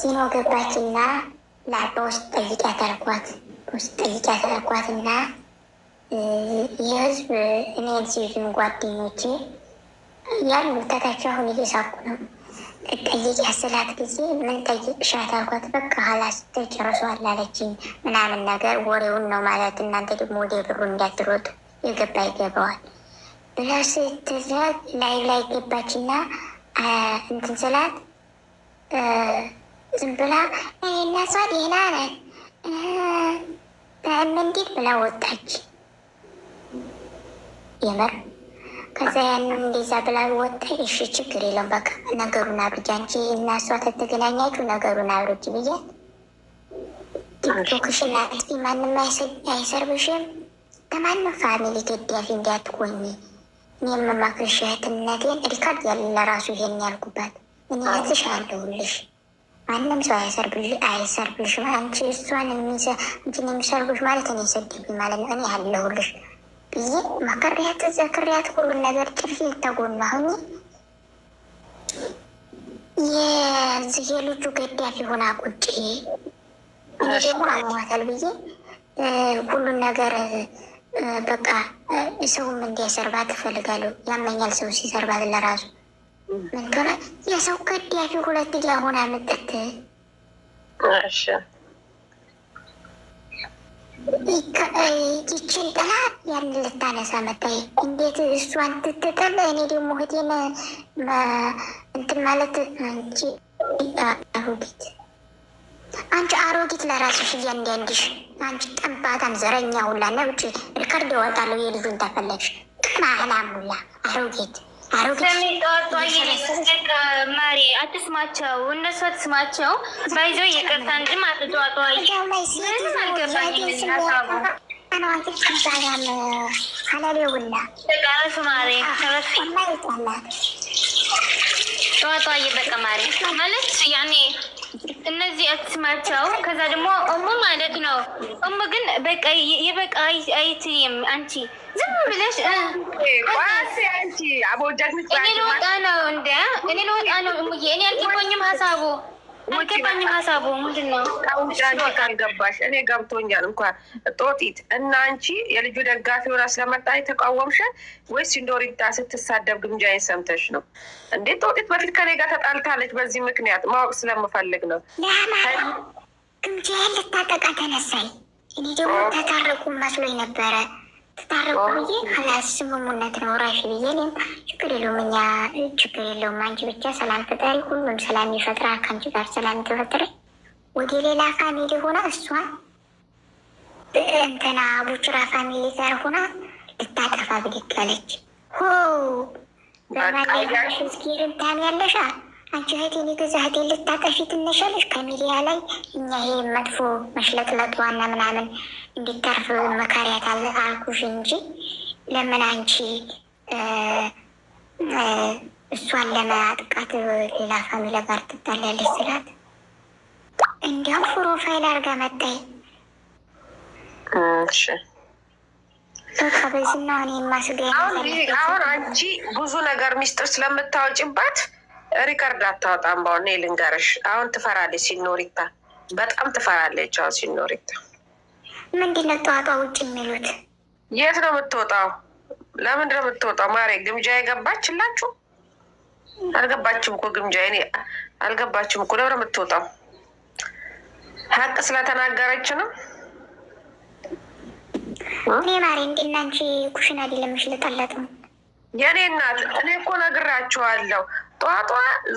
ሲኖ ገባችና በውስጥ ጠይቂያት አልኳትና የህዝብ እኔን ሲዙም ጓደኞቼ ያሉ ተታቸው አሁን እየሳቁ ነው። ጠይቂያት ስላት ጊዜ ምን ጠይቅሻት አልኳት። በቃ ሀላስ ተጨርሷል አለችኝ ምናምን ነገር ወሬውን ነው ማለት እናንተ ደግሞ ወደ ብሩ እንዳትሮጡ የገባ ይገባዋል ብላ ስትላት ላይ ገባችና እንትን ስላት ዝም ብላ እና እሷ ደህና ነን እንዴት ብላ ወጣች። የምር ከዛ ያንን እንደዛ ብላ ወጣ። እሺ ችግር የለም በቃ ነገሩን አብርጅ አንቺ እና እሷ ተገናኛችሁ ነገሩን አብርጅ ብያት ቲክቶክሽን አጥፊ፣ ማንም አይሰርብሽም፣ ከማንም ፋሚሊ ገዳፊ እንዳትሆኚ እኔ የምመክርሽ እህትነቴን ሪካርድ ያለ ለራሱ ይሄን ያልኩባት እኔ እህትሽ አለሁልሽ፣ ማንም ሰው አይሰርብልሽ። አንቺ እሷን እንትን የሚሰርብሽ ማለት እኔ ሰድብኝ ማለት ነው። እኔ አለሁልሽ ብዬ መከሪያት ዘክሪያት ሁሉን ነገር ጭርፊ ተጎና ሁኝ የዚህ የልጁ ገዳፊ ሆና ቁጭ እኔ ደግሞ አሟታል ብዬ ሁሉን ነገር በቃ ሰውም እንዲያሰርባት እፈልጋለሁ። ያመኛል ሰው ሲሰርባት ለራሱ ምንትሆነ የሰው ገዳፊ ሁለት ጊዜ ሆና ምጥት ይችን ጥላ ያን ልታነሳ መጣይ። እንዴት እሷን ትትጥል እኔ ደግሞ እህቴን እንትን ማለት አንቺ አሮጊት ለራስሽ እያንዳንድሽ አንቺ ጠንባታም ዘረኛ ሁላ ና ውጭ ሪከርድ ይወጣለሁ የልጁን ተፈለግሽ ቅናህላም ሁላ አሮጊት ማሪ አትስማቸው፣ እነሱ አትስማቸው። ባይዞ ይቅርታ እንድም አትጧጧ ጠዋጧ እየበቀ ማሪ ማለት ያኔ እነዚህ አትስማቸው። ከዛ ደግሞ እሙ ማለት ነው። እሙ ግን በቃ የበቃ አይትይም። አንቺ ዝም ብለሽ እኔ ልወጣ ነው እንደ እኔ ልወጣ ነው እሙዬ። እኔ አልገባኝም ሀሳቡ ምንድን ነው? አንቺ ካልገባሽ እኔ ገብቶኛል። እንኳን ጦጢት እና አንቺ የልጁ ደጋፊ ሆና ስለመጣ የተቃወምሻል ወይስ ሲንዶሪታ ስትሳደብ ግምጃዬን ሰምተሽ ነው እንዴ? ጦጢት በፊት ከኔ ጋር ተጣልታለች በዚህ ምክንያት ማወቅ ስለምፈልግ ነው። ግምጃዬን ልታጠቃ ተነሳኝ። እኔ ደግሞ ተታረቁ መስሎኝ ነበረ። ተታረቁ ብዬ ሀላስ ስምሙነት ነው ራሽ ብዬ እኔም ችግር የለውም እኛ ችግር የለውም አንቺ ብቻ ሰላም ፈጣሪ ሁሉም ሰላም ይፈጥራል። ከአንቺ ጋር ሰላም ተፈጥረ ወደ ሌላ ፋሚሊ ሆና እሷን እንትና ቡችራ ፋሚሊ ጋር ሆና ልታጠፋ ብድግ አለች። ሆ በማለሽ እስኪርን ታም ያለሻ አንቺ እህቴን የገዛ እህቴን ልታጠፊ ትነሻለሽ ከሚዲያ ላይ። እኛ ይሄ መጥፎ መሽለጥለጧና ምናምን እንዲተርፍ መካሪያት አልኩሽ እንጂ ለምን አንቺ እሷን ለማጥቃት ሌላ ፋሚሊ ጋር ትጣላለች ስላት እንዲያም ፕሮፋይል አድርጋ መጣይ። በቃ በዚህና እኔ ማስገ አሁን አንቺ ብዙ ነገር ሚስጥር ስለምታወጭባት ሪከርድ አታወጣም። በሆነ ልንገርሽ አሁን ትፈራለች ሲኖሪታ፣ በጣም ትፈራለች። አሁን ሲኖሪታ ምንድን ነው ጠዋጧ ውጭ የሚሉት? የት ነው የምትወጣው? ለምንድን ነው የምትወጣው? ማሬ ግምጃ የገባችላችሁ? አልገባችም እኮ ግምጃ እኔ አልገባችም እኮ። ለምን የምትወጣው? ሀቅ ስለተናገረች ነው። እኔ ማሬ እንዴና አንቺ ኩሽና አይደለምሽ ልጠለጥ ነው የኔ እናት። እኔ እኮ ነግራችኋለሁ። ጧጧ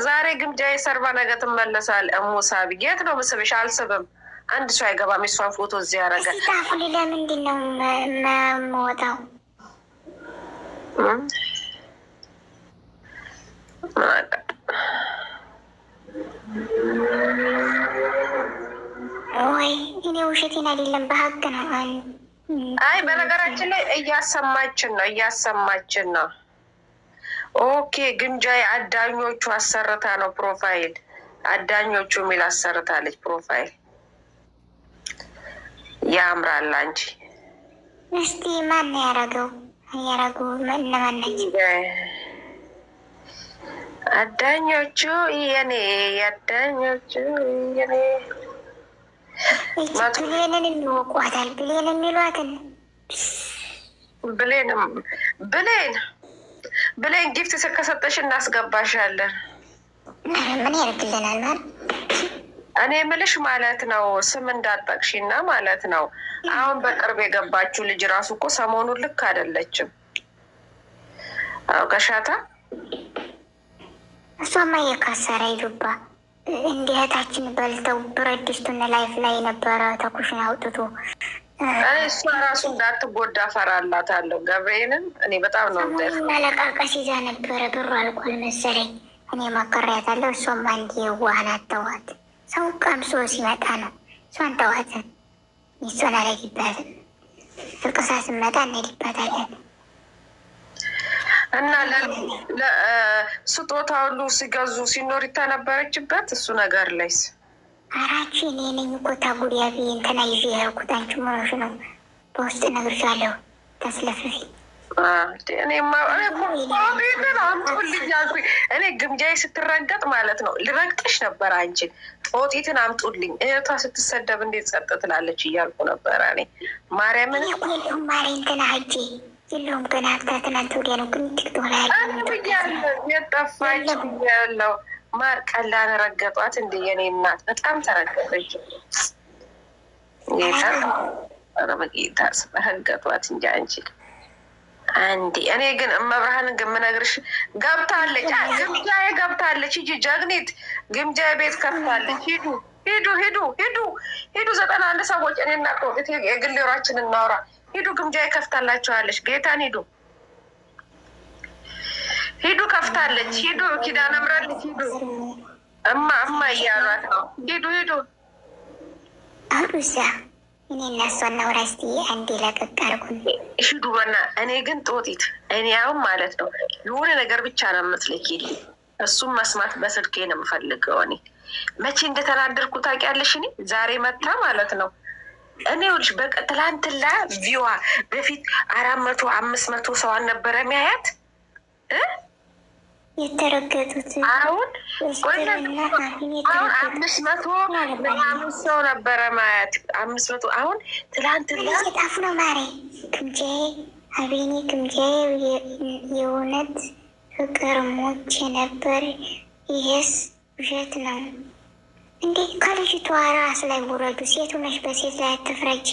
ዛሬ ግምጃ የሰርባ ነገ ትመለሳል። እሙሳቢ የት ነው ምስብሽ? አልስብም። አንድ ሰው አይገባም። የሷን ፎቶ እዚህ ያደረገ ሲጣፉ ለምንድን ነው የምወጣው? ወይ እኔ ውሸቴን አይደለም በሀቅ ነው። አይ በነገራችን ላይ እያሰማችን ነው። ኦኬ ግምጃ አዳኞቹ አሰርታ ነው ፕሮፋይል አዳኞቹ የሚል አሰርታለች ፕሮፋይል። ያምራል። አንቺ እስቲ ማን ያረገው እነማን ናቸው? አዳኞቹ የኔ አዳኞቹ የኔ ብሌንን የሚወቋታል። ብሌን የሚሏትን ብሌን ጊፍት ከሰጠሽ እናስገባሻለን። ምን ያደርግልናል ማለት እኔ ምልሽ ማለት ነው። ስም እንዳጠቅሽና ማለት ነው። አሁን በቅርብ የገባችው ልጅ ራሱ እኮ ሰሞኑን ልክ አይደለችም። አውቀሻታ? እሷማ የካሰረ ይሉባ እንዲህታችን በልተው ብረት ድስቱን ላይፍ ላይ ነበረ ተኩሽን አውጥቶ እሷ ራሱ እንዳትጎዳ ፈራላታለሁ። ገብርኤልን እኔ በጣም ነው መለቃቀስ ይዛ ነበረ። ብሩ አልቋል መሰለኝ። እኔ መከሪያታለሁ። እሷም አንድ የዋህን አተዋት። ሰው ቀምሶ ሲመጣ ነው። እሷን ተዋትን። ሚስቶን አረጊባትም። ፍቅሳ ስመጣ እንሄድባታለን። እና ስጦታ ሁሉ ሲገዙ ሲኖሪታ ነበረችበት። እሱ ነገር ላይስ አራቺ እኔ ነኝ እኮ ታጉሪያ ብዬ እንትና ይዤ ያልኩት። አንቺ መኖሽ ነው በውስጥ እነግርሻለሁ። ተስለፍፊ እኔ ግምጃዬ ስትረገጥ ማለት ነው ልረግጥሽ ነበር። አንቺን ጦጢትን አምጡልኝ። እህቷ ስትሰደብ እንዴት ጸጥ ትላለች እያልኩ ነበረ። እኔ ማርያምን ሁሉም ማሪ እንትና ሂጂ የለውም ገና ሀብታ ትናንት ወዲያ ነው ግን ቲክቶክ ላይ የጠፋች ያለው ማር ቀላን ረገጧት። እንደ የኔ እናት በጣም ተረገጠች። ጌታ ረገጧት እንጂ አንቺ አንዴ እኔ ግን እመብርሃንን ግን የምነግርሽ ገብታለች። ግምጃዬ ገብታለች። ሂጂ ጀግኒት ግምጃዬ ቤት ከፍታለች። ሂዱ 91 ሰዎች እኔ እና የግል ወራችን እናውራ። ሂዱ ግምጃዬ ከፍታላችኋለች። ጌታን ሂዱ ከፍታለች። ሂዱ ኪዳነ ምሕረት ሂዱ እማ እያሏት ነው። ሂዱ አሩሳ እኔ እና እሷ እናውራ እስኪ አንዴ ለቀቅ አድርጉን። ሂዱ በና እኔ ግን ጦጢት እኔ አሁን ማለት ነው የሆነ ነገር ብቻ ነው የምትልኪልኝ። እሱም መስማት በስልኬ ነው የምፈልገው። እኔ መቼ እንደተናደርኩ ታውቂያለሽ? እኔ ዛሬ መታ ማለት ነው እኔ ውልሽ ትላንትና ቪዋ በፊት 400 500 ሰው አልነበረ የሚያያት የተረገጡት አሁን 500 ሰው ነበረ ማያት 500 አሁን ትላንትና ጣፉ ነው ማሬ ግምጄ አቤኔ ግምጄ የእውነት ፍቅር ሞቼ ነበር። ይሄስ ውሸት ነው እንዴ? ከልጅቷ ራስ ላይ ውረዱ። ሴቱ ነሽ፣ በሴት ላይ አትፍረጅ።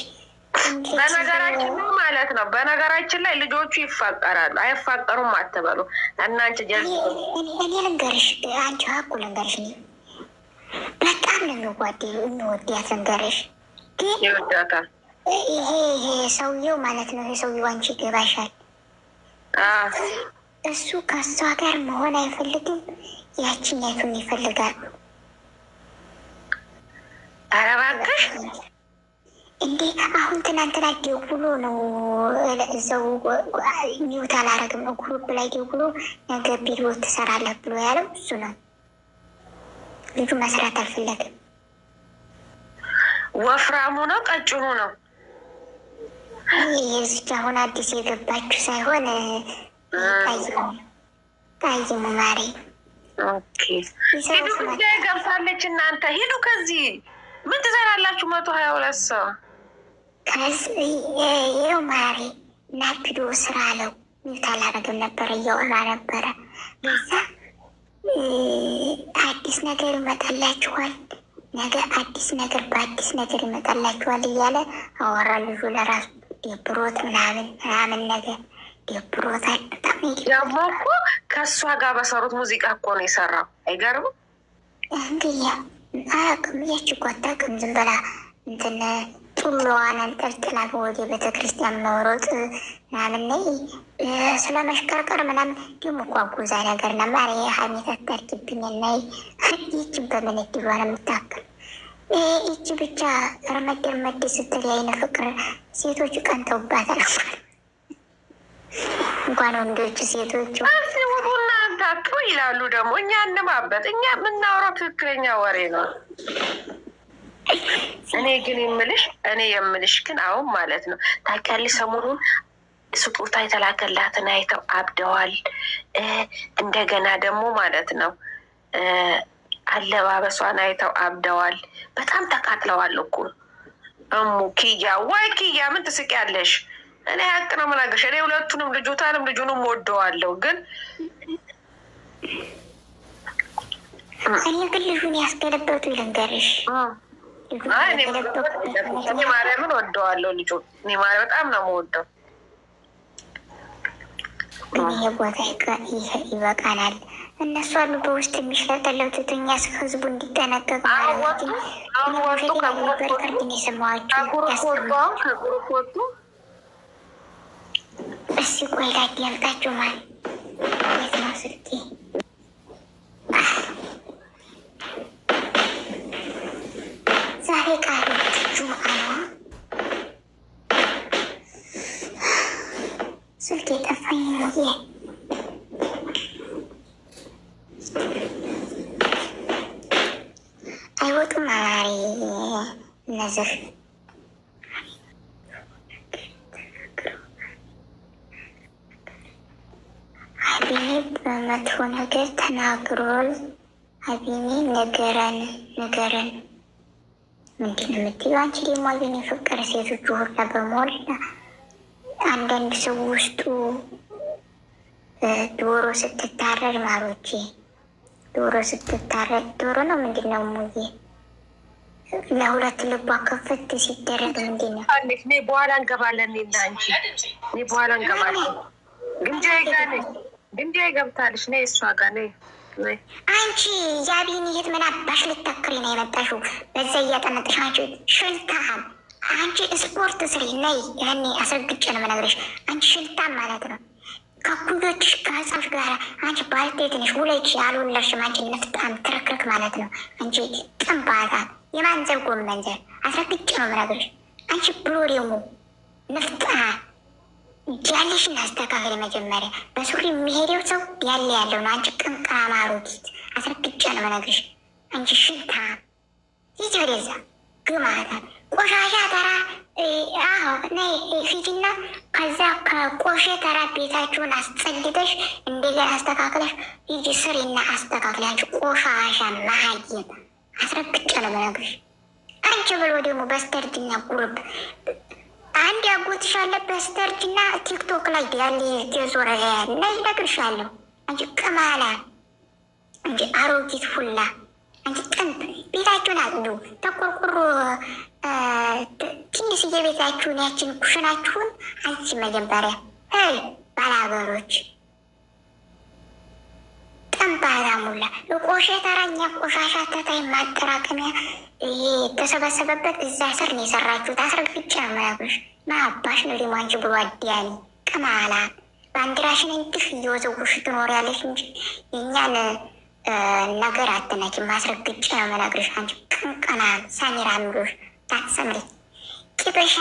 በነገራችን ማለት ነው በነገራችን ላይ ልጆቹ ይፋቀራሉ አይፋቀሩም አትበሉ እናንቺ ጀልዚ። እኔ ልንገርሽ፣ አንቺ ሀቁ ልንገርሽ፣ በጣም እንወዳት ልንገርሽ። ግን ይወዳታል ይሄ ሰውየው ማለት ነው። ይሄ ሰውየው አንቺ ይገባሻል። እሱ ከእሷ ጋር መሆን አይፈልግም፣ ያችኛቱን ይፈልጋል። ኧረ እባክሽ እንዴ አሁን ትናንትና ደውሎ ነው እዛው ኒውት አላረግም ነው ግሩፕ ላይ ደውሎ ነገ ቪዲዮ ትሰራለህ ብሎ ያለው እሱ ነው። ልጁ መስራት አልፈለግም። ወፍራሙ ነው ቀጭኑ ነው? የዚች አሁን አዲስ የገባችሁ ሳይሆን ቀይሙ ማሪ። ሂዱ ጉዳይ ገብታለች። እናንተ ሂዱ ከዚህ ምን ትሰራላችሁ? 122 ሰው ይኸው ማሪ እና ቪዲዮ ስራ አለው። ሚውት አላረግም ነበረ እያወራ ነበረ። በዛ አዲስ ነገር ይመጣላችኋል፣ ነገ አዲስ ነገር በአዲስ ነገር ይመጣላችኋል እያለ አወራ። ልጁ ለራሱ ደብሮት ምናምን ነገር ደብሮታል። በጣም ደግሞ እኮ ከእሷ ጋር በሰሩት ሙዚቃ እኮ ነው የሰራው። አይገርም? እንግዲህ አያውቅም። ያች እኮ አታውቅም። ዝም በላ እንትን ጡሎዋን አንጠልጥላ ወደ ቤተክርስቲያን መሮጥ ምናምን ነይ ስለ መሽቀርቀር ምናምን ደግሞ እኮ አጉዛ ነገር ና ማሪ ሀሜት አታርጊብኝ። ነይ ይችን በምን እድሏ ነው የምታክል ይቺ ብቻ ረመድ ስትል የአይነ ፍቅር ሴቶቹ ቀንተውባታል። እንኳን ወንዶች ሴቶቹ ውጡና አንታቱ ይላሉ። ደግሞ እኛ እንማበት። እኛ የምናወራው ትክክለኛ ወሬ ነው። እኔ የምልሽ ግን አሁን ማለት ነው ታውቂያለሽ፣ ስጦታ የተላከላትን አይተው አብደዋል። እንደገና ደግሞ ማለት ነው አለባበሷን አይተው አብደዋል። በጣም ተቃጥለዋል እኮ እሙ ኪያ። ወይ ኪያ ምን ትስቂያለሽ? እኔ ሀቅ ነው የምናገርሽ። እኔ ሁለቱንም ልጆታንም ልጁንም ወደዋለሁ። ግን እኔ ግን ልጁን ያስገለበጡ ልንገርሽ፣ እኔ ማርያምን ወደዋለሁ። ልጁ እኔ ማርያም በጣም ነው የምወደው። ይሄ ቦታ ይበቃናል። እነሱ አሉ በውስጥ የሚሽለጠለጡት፣ እኛ ህዝቡ እንዲጠነቀቅ ማለት ነው። ሪከርድ የሰማኋቸው እስኪ ቆይ ላዳምጣችሁ። ማለት የት ነው ስልኬ? ዛሬ ቃሎች ጁምአ ነው። ስልኬ ጠፋኝ ነው። አይወጡም አማሪ እነዚህ ሀቢኒ በመጥፎ ነገር ተናግሮል። ሀቢኒ ንገረን። ምንድን ነው የምትይው አንቺ? ደግሞ ሀቢኒ ፍቅር ሴቶቹ ሁላ በሞላ አንዳንድ ሰው ውስጡ ዶሮ ስትታረድ ማሮቼ፣ ዶሮ ስትታረድ ዶሮ ነው ምንድን ነው ሙዬ ለሁለት ልቧ ከፍት ሲደረግ ምንድን ነው? እኔ በኋላ እንገባለን። ና አንቺ እኔ በኋላ እንገባለን። ግንጃ ገብታለች። ነ እሷ ጋር ነ አንቺ ያቢን የት ምን አባሽ ልታክሪ ነው የመጣሽው? በዛ እያጠነጥሽ አንቺ ሽልታም፣ አንቺ ስፖርት ስሪ ነይ። ያኔ አስረግጬ ነው የምነግርሽ። አንቺ ሽልታም ማለት ነው ከኩሎችሽ ከህፃኖች ጋር አንቺ ባልቴት ነሽ። ውለጅ አልወለድሽም። አንቺ ነፍጣም ትርክርክ ማለት ነው። አንቺ ጥንባታ የማንዘር ጎመንዘር አስረግጬ ነው የምነግርሽ። አንቺ ብሎ ደግሞ ነፍጣ ያለሽን አስተካከል። መጀመሪያ በሱሪ የሚሄደው ሰው ያለው ነው። አንቺ ቅንቃማ አሮጊት አስረግጬ ነው የምነግርሽ። አንቺ ሽልታ ይጅ ወደዛ ግማታ ቆሻሻ ተራ ፊትና ከዛ ከቆሼ ተራ ቤታችሁን አስጸድተሽ እንደገና አስተካክለሽ ሂጂ ስሪና አስተካክለ። አንቺ ቆሻሻ መሀይም አስረግጬ ነው የምነግርሽ። አንቺ ብሎ ደግሞ በስተርጅና ጉርብ አንድ ያጎትሽ አለ በስተርጅና ቲክቶክ ላይ ያለ የዞረ እና ይነግርሻለሁ። አንቺ ቅማላ፣ አንቺ አሮጊት ሁላ፣ አንቺ ጥንት ቤታችሁን አጽዱ። ተቆርቁሮ ትንሽዬ ቤታችሁን ያችን ኩሽናችሁን አንቺ መጀመሪያ ባላገሮች ጠንባራ ሙላ ቆሼ ተራኛ ቆሻሻ ተታይ ማጠራቀሚያ ይሄ የተሰበሰበበት እዛ ስር ነው የሰራችሁት። አስረግጬ ነው የምነግርሽ። ማባሽ ነው ደግሞ አንቺ ብሎ አዲያኒ ቅማላ ባንዲራሽን እንትፍ እየወዘውሽ ትኖሪያለሽ እንጂ የእኛን ነገር አትነኪም። አስረግጬ ነው የምነግርሽ። አንቺ ቅንቀና ሳሚራ ምሎሽ ታሰምሪ ቂጥሽ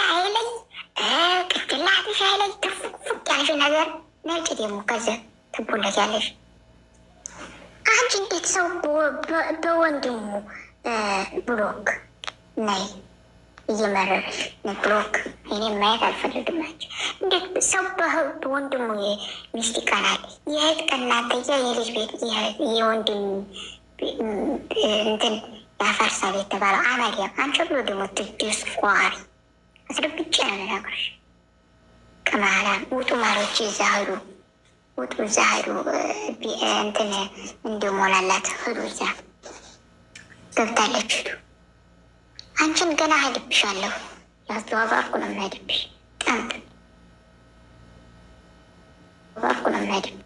አይለይ ቅጭላትሽ አይለይ ትፉቅ ያለሽ ነገር ነጭ ደግሞ ከዚ ትቦለት ያለሽ አንቺ እንዴት ሰው በወንድሙ ብሎክ ነይ እየመረረሽ ብሎክ እኔ ማየት አልፈልግም። አንቺ እንዴት ሰው በወንድሙ ሚስት ይቀናል? የእህት ቀናተያ የልጅ ቤት የወንድም እንትን ያፈርሳል የተባለው አመዲያ አንቺ ብሎ ደግሞ ትድስ ቋሪ አስረግጬ ነው የምነግርሽ። ቅማላ ውጡ ማሮች ይዛህዱ ውጡ እዛ ሄዱ። እንትን እንዲሞላላት ሄዱ። እዛ ገብታለች። ሄዱ። አንቺን ገና ሄድብሻለሁ። ያስተዋባርኩ ነው የምሄድብሽ። ጠንቅ ባርኩ ነው የምሄድብሽ።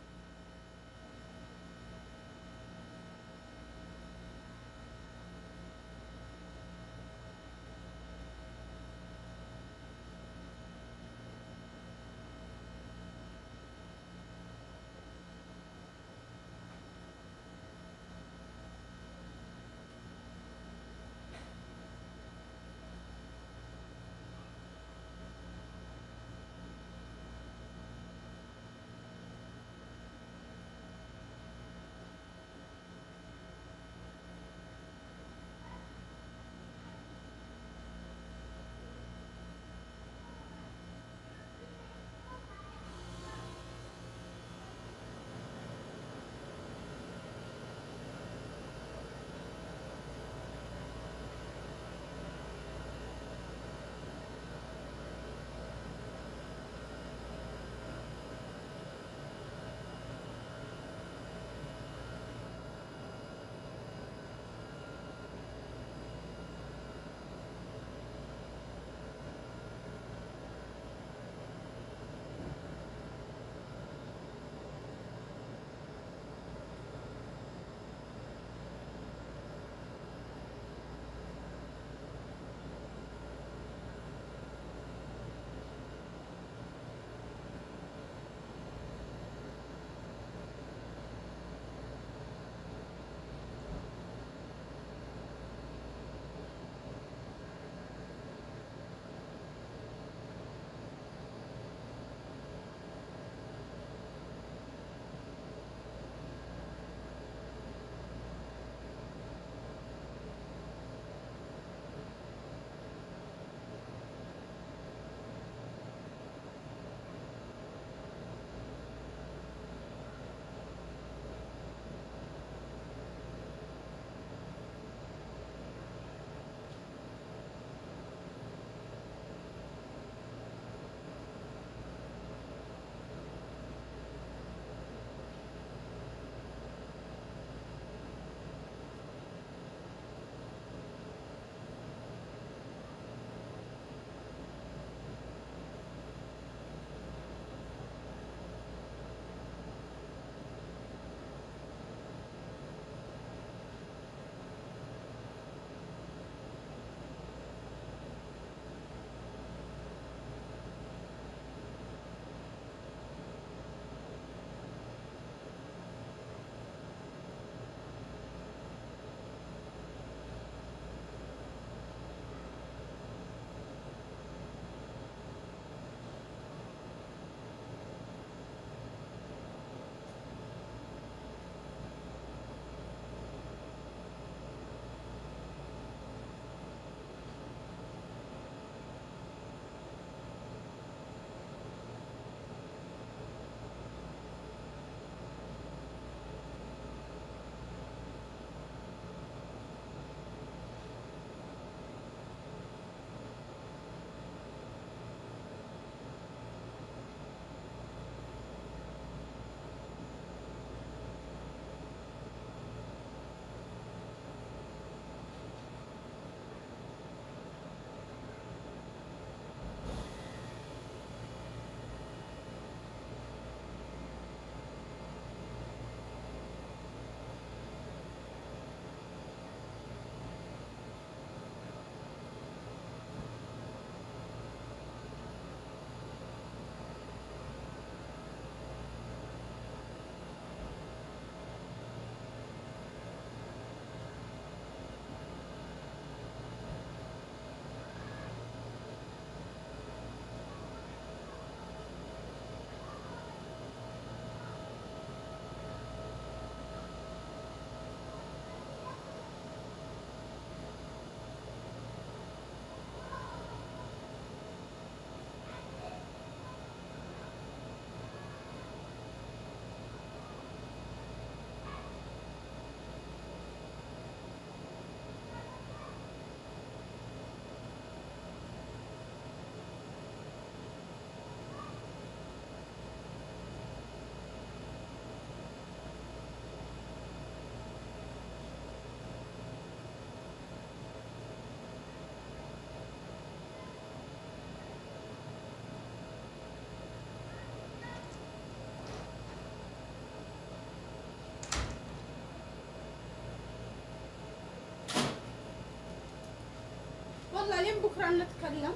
شكرا نتكلم